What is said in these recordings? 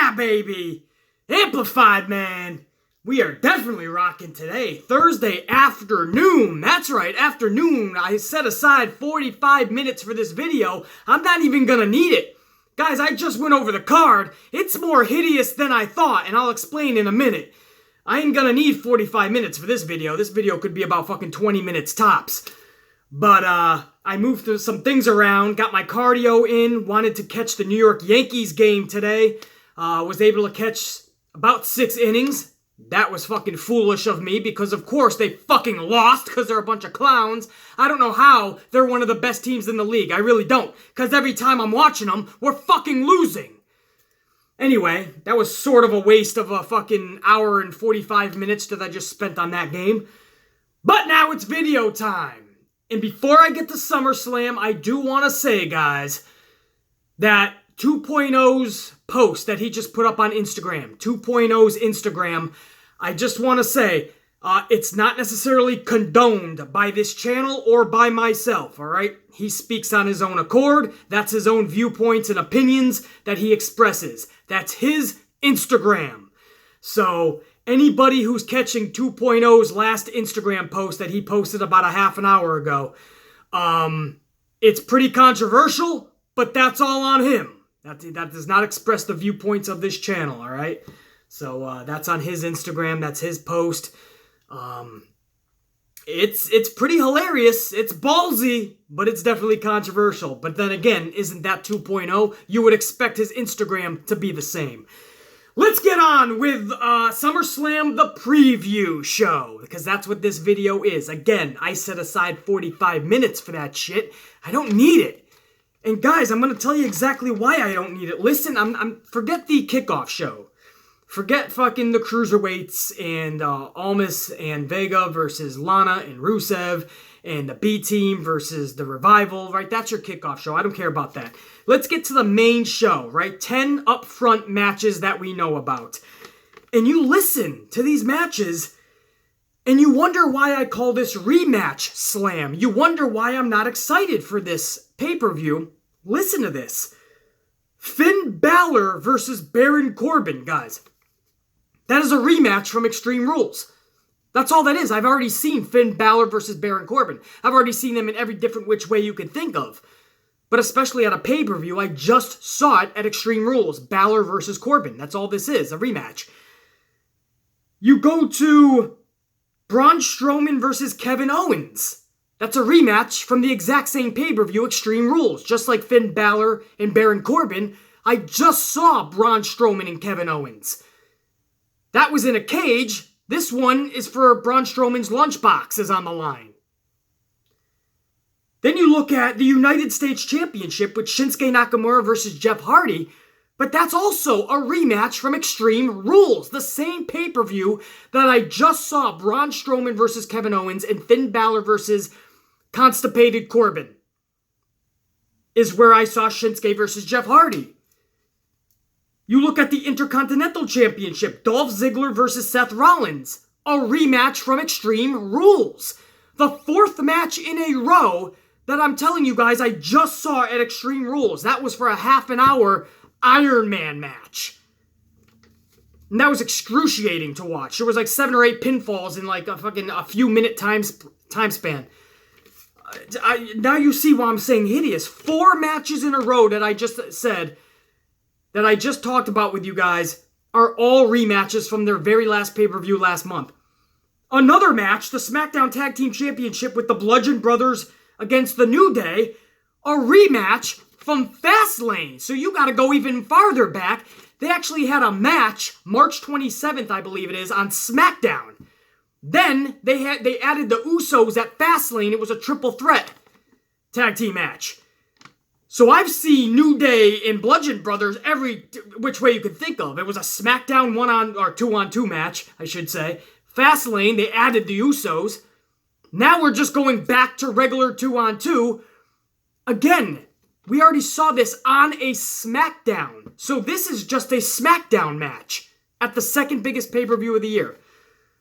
Yeah, baby! Amplified, man! We are definitely rocking today. Thursday afternoon. That's right, afternoon. I set aside 45 minutes for this video. I'm not even gonna need it. Guys, I just went over the card. It's more hideous than I thought, and I'll explain in a minute. I ain't gonna need 45 minutes for this video. This video could be about fucking 20 minutes tops. But, I moved some things around, got my cardio in, wanted to catch the New York Yankees game today. Was able to catch about 6 innings. That was fucking foolish of me because, of course, they fucking lost because they're a bunch of clowns. I don't know how they're one of the best teams in the league. I really don't. Because every time I'm watching them, we're fucking losing. Anyway, that was sort of a waste of a fucking hour and 45 minutes that I just spent on that game. But now it's video time. And before I get to SummerSlam, I do want to say, guys, that 2.0's post that he just put up on Instagram, 2.0's Instagram, I just want to say, it's not necessarily condoned by this channel or by myself, alright? He speaks on his own accord. That's his own viewpoints and opinions that he expresses. That's his Instagram. So, anybody who's catching 2.0's last Instagram post that he posted about a half an hour ago, it's pretty controversial, but that's all on him. That does not express the viewpoints of this channel, all right? So that's on his Instagram. That's his post. It's pretty hilarious. It's ballsy, but it's definitely controversial. But then again, isn't that 2.0? You would expect his Instagram to be the same. Let's get on with SummerSlam, the preview show, because that's what this video is. Again, I set aside 45 minutes for that shit. I don't need it. And guys, I'm going to tell you exactly why I don't need it. Listen, forget the kickoff show. Forget fucking the cruiserweights and Almas and Vega versus Lana and Rusev and the B-Team versus the Revival, right? That's your kickoff show. I don't care about that. Let's get to the main show, right? 10 upfront matches that we know about. And you listen to these matches and you wonder why I call this rematch slam. You wonder why I'm not excited for this pay-per-view. Listen to this. Finn Balor versus Baron Corbin, guys. That is a rematch from Extreme Rules. That's all that is. I've already seen Finn Balor versus Baron Corbin. I've already seen them in every different which way you can think of. But especially at a pay-per-view, I just saw it at Extreme Rules. Balor versus Corbin. That's all this is, a rematch. You go to Braun Strowman versus Kevin Owens. That's a rematch from the exact same pay-per-view, Extreme Rules. Just like Finn Balor and Baron Corbin, I just saw Braun Strowman and Kevin Owens. That was in a cage. This one is for Braun Strowman's lunchbox is on the line. Then you look at the United States Championship with Shinsegae Nakamura versus Jeff Hardy, but that's also a rematch from Extreme Rules, the same pay-per-view that I just saw Braun Strowman versus Kevin Owens and Finn Balor versus Constipated Corbin, is where I saw Shinsuke versus Jeff Hardy. You look at the Intercontinental Championship, Dolph Ziggler versus Seth Rollins, a rematch from Extreme Rules. The 4th match in a row that I'm telling you guys I just saw at Extreme Rules. That was for a half an hour Iron Man match. And that was excruciating to watch. There was like 7 or 8 pinfalls in like a few minute time span. Now you see why I'm saying hideous. 4 matches in a row that I just said, that I just talked about with you guys, are all rematches from their very last pay-per-view last month. Another match, the SmackDown Tag Team Championship with the Bludgeon Brothers against the New Day, a rematch from Fastlane. So you gotta go even farther back. They actually had a match, March 27th, I believe it is, on SmackDown. Then they added the Usos at Fastlane. It was a triple threat tag team match. So I've seen New Day and Bludgeon Brothers every which way you could think of. It was a SmackDown 2-on-2 match, I should say. Fastlane, they added the Usos. Now we're just going back to regular 2-on-2. Again, we already saw this on a SmackDown. So this is just a SmackDown match at the second biggest pay-per-view of the year.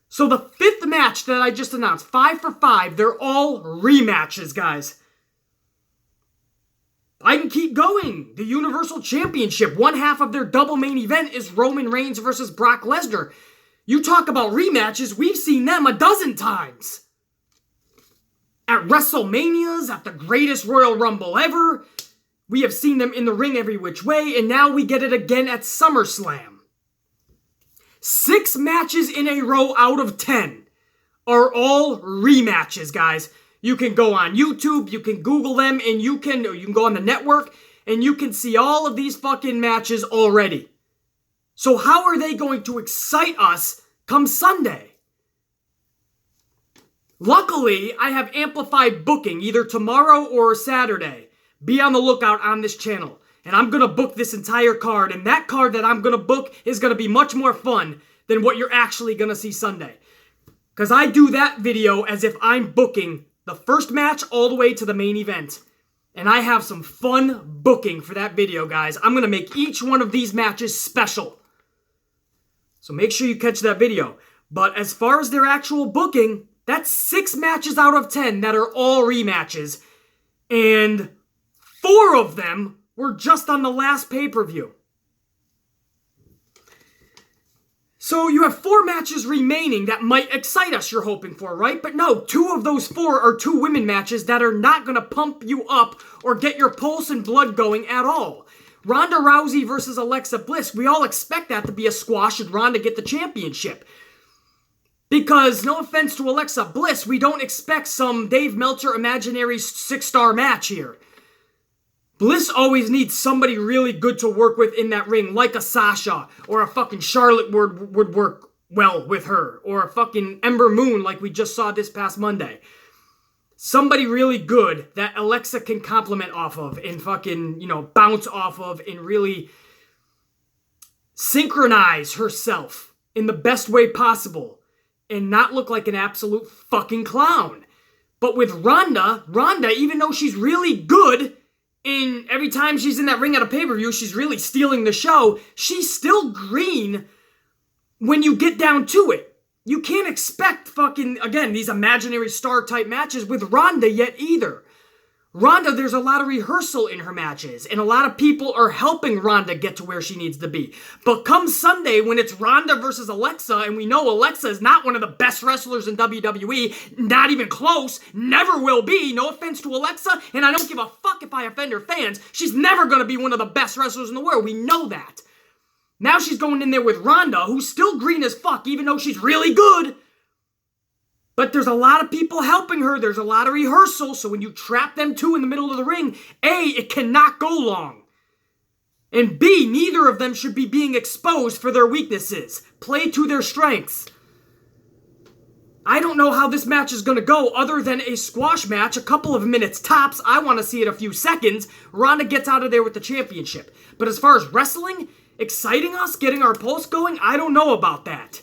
So the 5th match that I just announced, 5 for 5, they're all rematches, guys. I can keep going. The Universal Championship, one half of their double main event is Roman Reigns versus Brock Lesnar. You talk about rematches, we've seen them a dozen times. At WrestleManias, at the greatest Royal Rumble ever, we have seen them in the ring every which way, and now we get it again at SummerSlam. 6 matches in a row out of 10 are all rematches, guys. You can go on YouTube, you can Google them, and you can go on the network, and you can see all of these fucking matches already. So how are they going to excite us come Sunday? Luckily, I have amplified booking either tomorrow or Saturday. Be on the lookout on this channel. And I'm going to book this entire card, and that card that I'm going to book is going to be much more fun than what you're actually going to see Sunday. Because I do that video as if I'm booking the first match all the way to the main event. And I have some fun booking for that video, guys. I'm going to make each one of these matches special. So make sure you catch that video. But as far as their actual booking, that's 6 matches out of 10 that are all rematches. And 4 of them were just on the last pay-per-view. So you have 4 matches remaining that might excite us, you're hoping for, right? But no, 2 of those 4 are 2 women matches that are not going to pump you up or get your pulse and blood going at all. Ronda Rousey versus Alexa Bliss, we all expect that to be a squash should Ronda get the championship. Because, no offense to Alexa Bliss, we don't expect some Dave Meltzer imaginary 6-star match here. Bliss always needs somebody really good to work with in that ring, like a Sasha, or a fucking Charlotte would work well with her, or a fucking Ember Moon like we just saw this past Monday. Somebody really good that Alexa can compliment off of and fucking, bounce off of and really synchronize herself in the best way possible and not look like an absolute fucking clown. But with Ronda, even though she's really good, and every time she's in that ring at a pay-per-view, she's really stealing the show, she's still green when you get down to it. You can't expect fucking, again, these imaginary star-type matches with Ronda yet either. Ronda, there's a lot of rehearsal in her matches, and a lot of people are helping Ronda get to where she needs to be. But come Sunday, when it's Ronda versus Alexa, and we know Alexa is not one of the best wrestlers in WWE, not even close, never will be, no offense to Alexa, and I don't give a fuck if I offend her fans, she's never going to be one of the best wrestlers in the world, we know that. Now she's going in there with Ronda, who's still green as fuck, even though she's really good. But there's a lot of people helping her. There's a lot of rehearsal. So when you trap them 2 in the middle of the ring, A, it cannot go long. And B, neither of them should be being exposed for their weaknesses. Play to their strengths. I don't know how this match is going to go other than a squash match, a couple of minutes tops. I want to see it a few seconds. Ronda gets out of there with the championship. But as far as wrestling, exciting us, getting our pulse going, I don't know about that.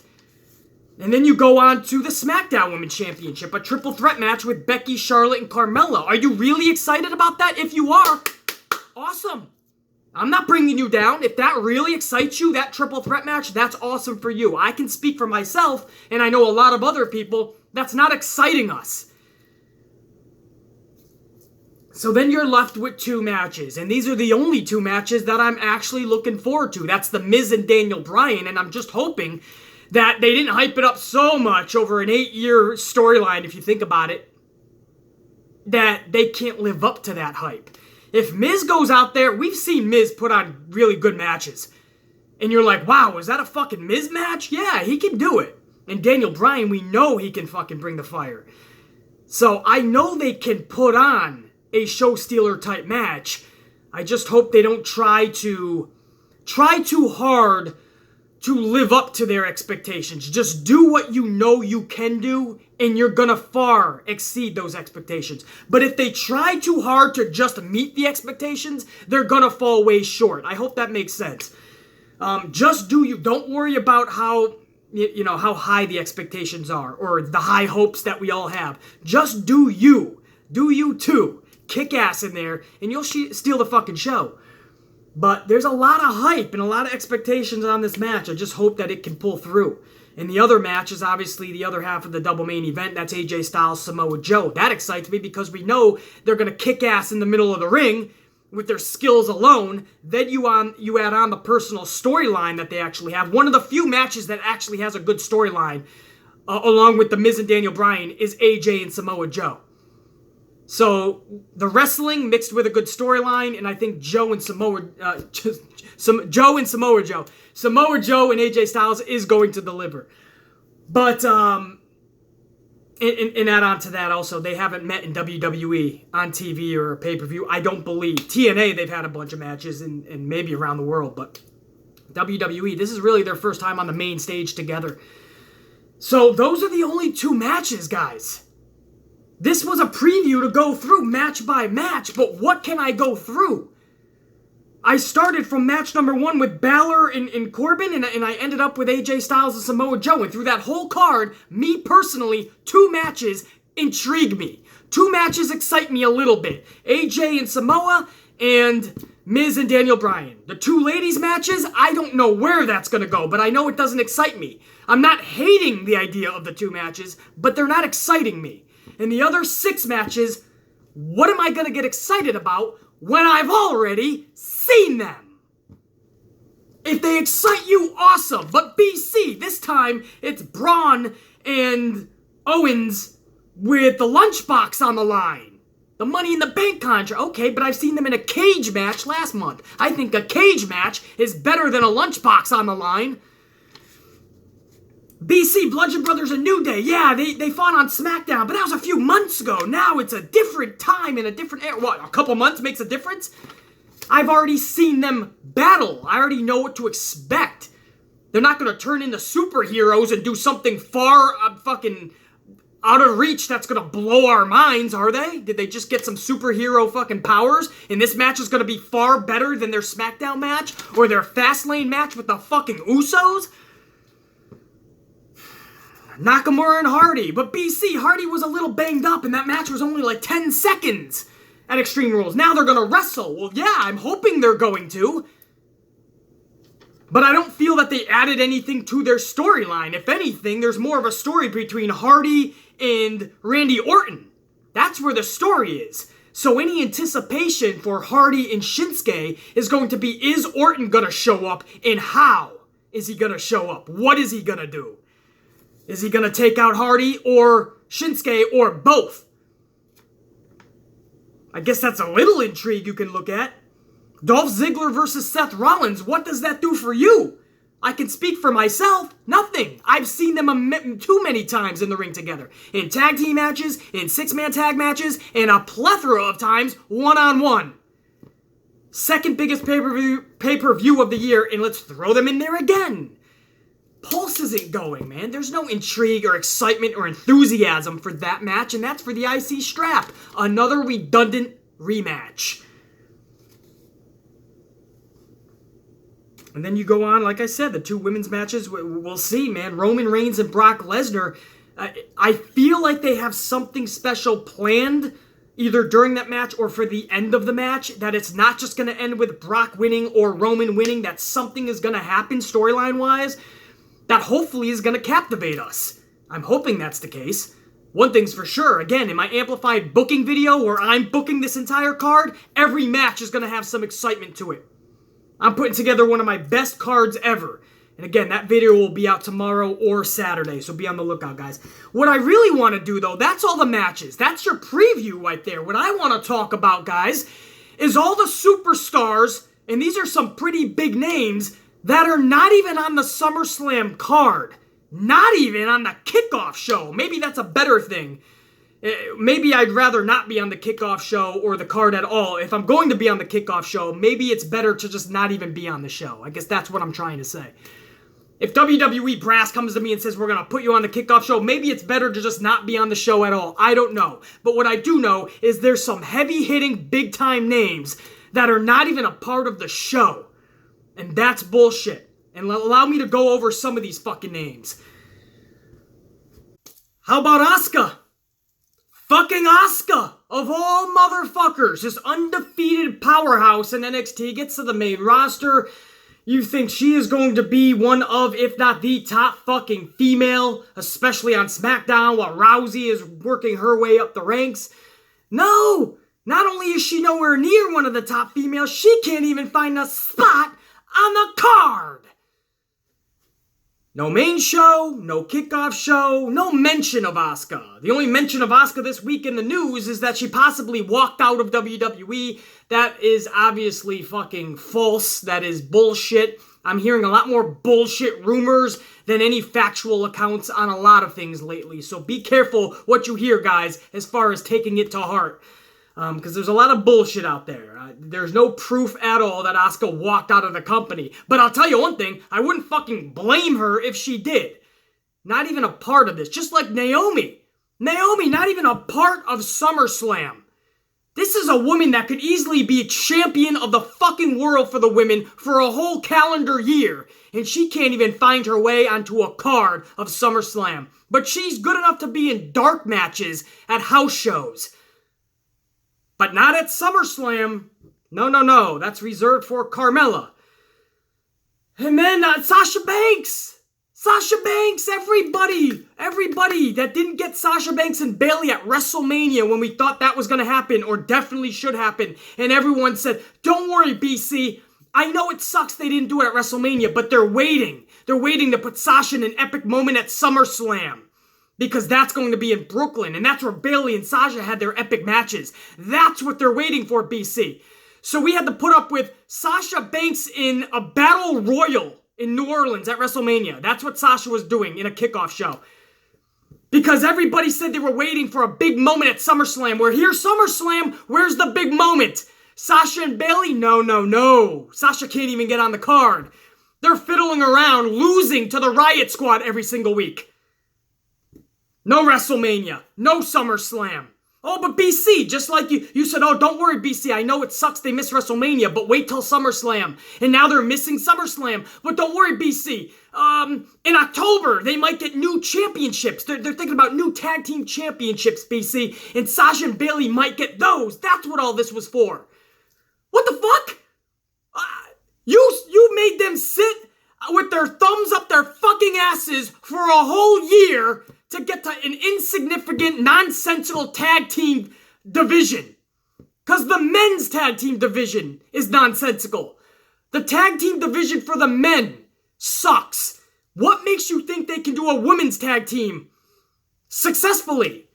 And then you go on to the SmackDown Women's Championship, a triple threat match with Becky, Charlotte, and Carmella. Are you really excited about that? If you are, awesome. I'm not bringing you down. If that really excites you, that triple threat match, that's awesome for you. I can speak for myself, and I know a lot of other people, that's not exciting us. So then you're left with 2 matches, and these are the only 2 matches that I'm actually looking forward to. That's The Miz and Daniel Bryan, and I'm just hoping that they didn't hype it up so much over an 8-year storyline, if you think about it, that they can't live up to that hype. If Miz goes out there, we've seen Miz put on really good matches. And you're like, wow, is that a fucking Miz match? Yeah, he can do it. And Daniel Bryan, we know he can fucking bring the fire. So I know they can put on a show stealer type match. I just hope they don't try too hard to live up to their expectations. Just do what you know you can do, and you're gonna far exceed those expectations. But if they try too hard to just meet the expectations, they're gonna fall way short. I hope that makes sense. Just do you. Don't worry about how high the expectations are, or the high hopes that we all have. Just do you. Do you too. Kick ass in there, and you'll steal the fucking show. But there's a lot of hype and a lot of expectations on this match. I just hope that it can pull through. And the other match is obviously the other half of the double main event. That's AJ Styles Samoa Joe. That excites me because we know they're going to kick ass in the middle of the ring. with their skills alone. Then you add on the personal storyline that they actually have. One of the few matches that actually has a good storyline, along with The Miz and Daniel Bryan, is AJ and Samoa Joe. So the wrestling mixed with a good storyline, and I think Samoa Joe and AJ Styles is going to deliver. But and add on to that also, they haven't met in WWE on TV or pay-per-view. I don't believe. TNA, they've had a bunch of matches and maybe around the world, but WWE, this is really their first time on the main stage together. So those are the only two matches, guys. This was a preview to go through match by match, but what can I go through? I started from match number 1 with Balor and Corbin, and I ended up with AJ Styles and Samoa Joe. And through that whole card, me personally, 2 matches intrigue me. 2 matches excite me a little bit. AJ and Samoa, and Miz and Daniel Bryan. The 2 ladies matches, I don't know where that's going to go, but I know it doesn't excite me. I'm not hating the idea of the 2 matches, but they're not exciting me. And the other 6 matches, what am I going to get excited about when I've already seen them? If they excite you, awesome. But BC, this time it's Braun and Owens with the lunchbox on the line. The Money in the Bank contract. Okay, but I've seen them in a cage match last month. I think a cage match is better than a lunchbox on the line. BC, Bludgeon Brothers, and New Day. Yeah, they fought on SmackDown, but that was a few months ago. Now it's a different time in a different era. What, a couple months makes a difference? I've already seen them battle. I already know what to expect. They're not going to turn into superheroes and do something far fucking out of reach that's going to blow our minds, are they? Did they just get some superhero fucking powers? And this match is going to be far better than their SmackDown match or their Fastlane match with the fucking Usos? Nakamura and Hardy. But BC, Hardy was a little banged up and that match was only like 10 seconds at Extreme Rules. Now they're going to wrestle. Well, yeah, I'm hoping they're going to. But I don't feel that they added anything to their storyline. If anything, there's more of a story between Hardy and Randy Orton. That's where the story is. So any anticipation for Hardy and Shinsegae is going to be, is Orton going to show up, and how is he going to show up? What is he going to do? Is he going to take out Hardy or Shinsegae or both? I guess that's a little intrigue you can look at. Dolph Ziggler versus Seth Rollins. What does that do for you? I can speak for myself. Nothing. I've seen them too many times in the ring together. In tag team matches, in 6-man tag matches, and a plethora of times one-on-one. Second biggest pay-per-view of the year, and let's throw them in there again. Pulse isn't going, man. There's no intrigue or excitement or enthusiasm for that match, and that's for the IC strap. Another redundant rematch. And then you go on, like I said, the 2 women's matches, we'll see, man. Roman Reigns and Brock Lesnar. I feel like they have something special planned, either during that match or for the end of the match, that it's not just going to end with Brock winning or Roman winning, that something is going to happen storyline-wise that hopefully is going to captivate us. I'm hoping that's the case. One thing's for sure, again, in my amplified booking video where I'm booking this entire card, every match is going to have some excitement to it. I'm putting together one of my best cards ever. And again, that video will be out tomorrow or Saturday, so be on the lookout, guys. What I really want to do, though, that's all the matches. That's your preview right there. What I want to talk about, guys, is all the superstars, and these are some pretty big names, that are not even on the SummerSlam card. Not even on the kickoff show. Maybe that's a better thing. Maybe I'd rather not be on the kickoff show or the card at all. If I'm going to be on the kickoff show, maybe it's better to just not even be on the show. I guess that's what I'm trying to say. If WWE Brass comes to me and says, we're going to put you on the kickoff show, maybe it's better to just not be on the show at all. I don't know. But what I do know is there's some heavy-hitting, big-time names that are not even a part of the show. And that's bullshit. And allow me to go over some of these fucking names. How about Asuka? Fucking Asuka! Of all motherfuckers, this undefeated powerhouse in NXT gets to the main roster. You think she is going to be one of, if not the top fucking female, especially on SmackDown while Rousey is working her way up the ranks? No! Not only is she nowhere near one of the top females, she can't even find a spot on the card. No main show, no kickoff show, no mention of Asuka. The only mention of Asuka this week in the news is that she possibly walked out of WWE. That is obviously fucking false. That is bullshit. I'm hearing a lot more bullshit rumors than any factual accounts on a lot of things lately. So be careful what you hear, guys, as far as taking it to heart. Because there's a lot of bullshit out there. There's no proof at all that Asuka walked out of the company. But I'll tell you one thing, I wouldn't fucking blame her if she did. Not even a part of this. Just like Naomi. Naomi, not even a part of SummerSlam. This is a woman that could easily be champion of the fucking world for the women for a whole calendar year. And she can't even find her way onto a card of SummerSlam. But she's good enough to be in dark matches at house shows. But not at SummerSlam. No. That's reserved for Carmella. And then Sasha Banks. Sasha Banks, everybody that didn't get Sasha Banks and Bayley at WrestleMania when we thought that was going to happen or definitely should happen. And everyone said, don't worry, BC. I know it sucks they didn't do it at WrestleMania, but they're waiting. They're waiting to put Sasha in an epic moment at SummerSlam. Because that's going to be in Brooklyn, and that's where Bayley and Sasha had their epic matches. That's what they're waiting for, BC. So we had to put up with Sasha Banks in a battle royal in New Orleans at WrestleMania. That's what Sasha was doing in a kickoff show. Because everybody said they were waiting for a big moment at SummerSlam. Where here's SummerSlam, where's the big moment? Sasha and Bayley? No. Sasha can't even get on the card. They're fiddling around, losing to the Riot Squad every single week. No WrestleMania. No SummerSlam. Oh, but BC, just like you said, oh, don't worry, BC. I know it sucks they missed WrestleMania, but wait till SummerSlam. And now they're missing SummerSlam. But don't worry, BC. In October, they might get new championships. They're thinking about new tag team championships, BC. And Sasha and Bayley might get those. That's what all this was for. What the fuck? You made them sit with their thumbs up their fucking asses for a whole year to get to an insignificant, nonsensical tag team division. Because the men's tag team division is nonsensical. The tag team division for the men sucks. What makes you think they can do a women's tag team successfully?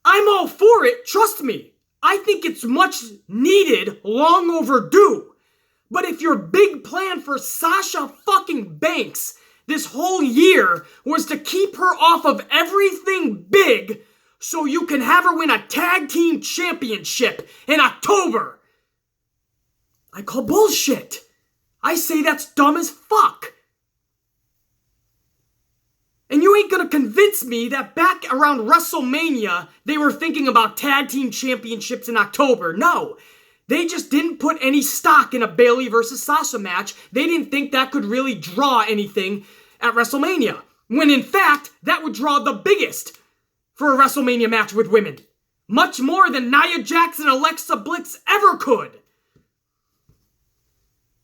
I'm all for it, trust me. I think it's much needed, long overdue. But if your big plan for Sasha fucking Banks this whole year was to keep her off of everything big so you can have her win a tag team championship in October, I call bullshit. I say that's dumb as fuck. And you ain't gonna convince me that back around WrestleMania, they were thinking about tag team championships in October. No. They just didn't put any stock in a Bayley versus Sasha match. They didn't think that could really draw anything at WrestleMania. When in fact, that would draw the biggest for a WrestleMania match with women. Much more than Nia Jax and Alexa Bliss ever could.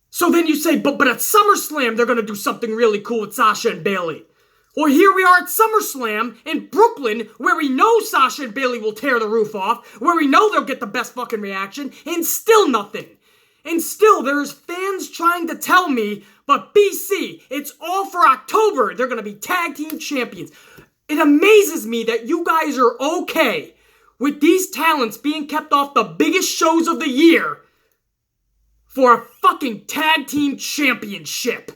So then you say, but at SummerSlam, they're going to do something really cool with Sasha and Bayley. Well, here we are at SummerSlam in Brooklyn, where we know Sasha and Bayley will tear the roof off, where we know they'll get the best fucking reaction, and still nothing. And still, there's fans trying to tell me, but BC, it's all for October. They're going to be tag team champions. It amazes me that you guys are okay with these talents being kept off the biggest shows of the year for a fucking tag team championship.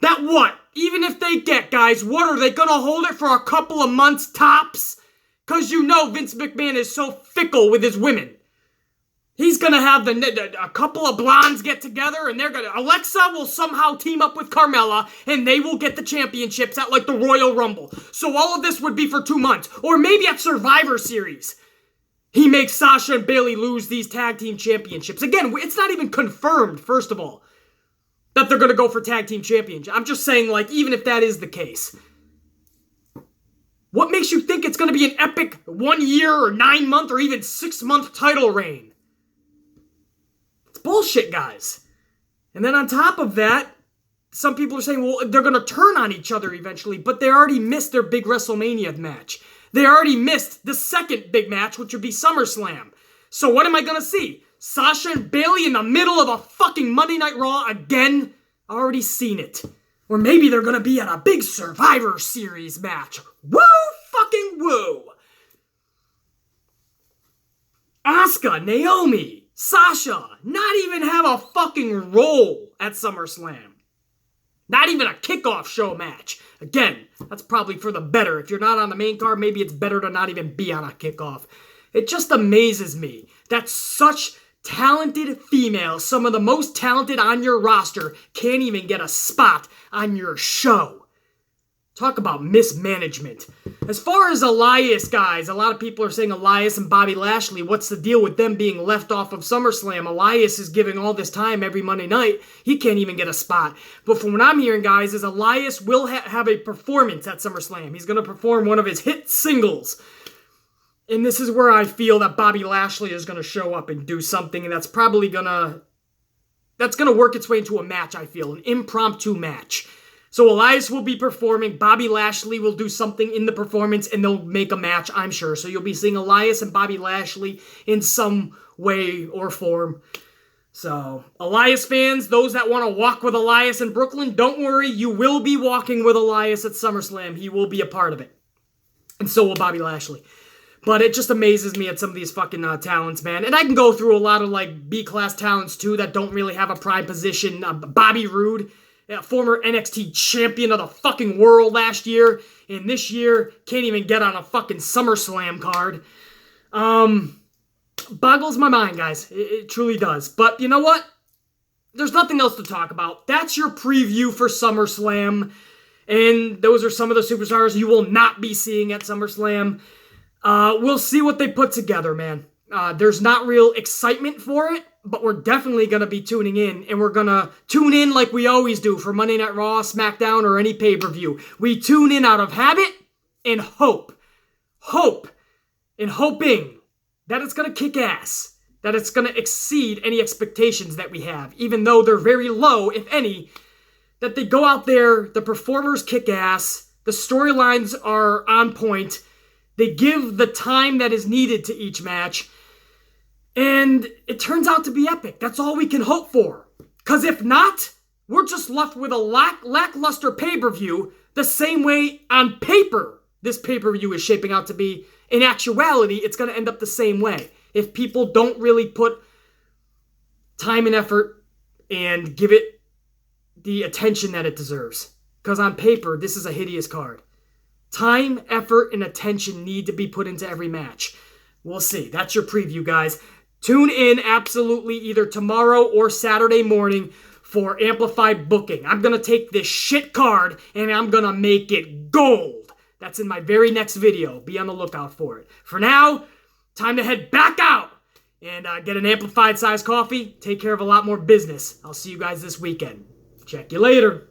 That what? Even if they get, guys, what, are they gonna hold it for a couple of months tops? Cause you know Vince McMahon is so fickle with his women. He's gonna have a couple of blondes get together and Alexa will somehow team up with Carmella and they will get the championships at like the Royal Rumble. So all of this would be for 2 months. Or maybe at Survivor Series. He makes Sasha and Bayley lose these tag team championships. Again, it's not even confirmed, first of all, that they're going to go for tag team championship. I'm just saying, like, even if that is the case. What makes you think it's going to be an epic 1 year or 9 month or even 6 month title reign? It's bullshit, guys. And then on top of that, some people are saying, well, they're going to turn on each other eventually, but they already missed their big WrestleMania match. They already missed the second big match, which would be SummerSlam. So what am I gonna see? Sasha and Bayley in the middle of a fucking Monday Night Raw again? I already seen it. Or maybe they're gonna be at a big Survivor Series match. Woo fucking woo! Asuka, Naomi, Sasha, not even have a fucking role at SummerSlam. Not even a kickoff show match. Again, that's probably for the better. If you're not on the main card, maybe it's better to not even be on a kickoff. It just amazes me that such talented females, some of the most talented on your roster, can't even get a spot on your show. Talk about mismanagement. As far as Elias, guys, a lot of people are saying Elias and Bobby Lashley, what's the deal with them being left off of SummerSlam? Elias is giving all this time every Monday night. He can't even get a spot. But from what I'm hearing, guys, is Elias will have a performance at SummerSlam. He's going to perform one of his hit singles. And this is where I feel that Bobby Lashley is going to show up and do something, and that's probably going to work its way into a match, I feel, an impromptu match. So Elias will be performing, Bobby Lashley will do something in the performance, and they'll make a match, I'm sure. So you'll be seeing Elias and Bobby Lashley in some way or form. So, Elias fans, those that want to walk with Elias in Brooklyn, don't worry, you will be walking with Elias at SummerSlam. He will be a part of it. And so will Bobby Lashley. But it just amazes me at some of these fucking talents, man. And I can go through a lot of, like, B-class talents, too, that don't really have a prime position. Bobby Roode, former NXT champion of the fucking world last year, and this year can't even get on a fucking SummerSlam card. Boggles my mind, guys. It truly does. But you know what? There's nothing else to talk about. That's your preview for SummerSlam. And those are some of the superstars you will not be seeing at SummerSlam. We'll see what they put together, man. There's not real excitement for it, but we're definitely going to be tuning in, and we're going to tune in like we always do for Monday Night Raw, SmackDown, or any pay-per-view. We tune in out of habit and hope. Hope and hoping that it's going to kick ass, that it's going to exceed any expectations that we have, even though they're very low, if any, that they go out there, the performers kick ass, the storylines are on point, they give the time that is needed to each match, and it turns out to be epic. That's all we can hope for. Because if not, we're just left with a lackluster pay-per-view the same way on paper this pay-per-view is shaping out to be. In actuality, it's going to end up the same way. If people don't really put time and effort and give it the attention that it deserves. Because on paper, this is a hideous card. Time, effort, and attention need to be put into every match. We'll see. That's your preview, guys. Tune in absolutely either tomorrow or Saturday morning for amplified booking. I'm going to take this shit card and I'm going to make it gold. That's in my very next video. Be on the lookout for it. For now, time to head back out and get an amplified size coffee. Take care of a lot more business. I'll see you guys this weekend. Check you later.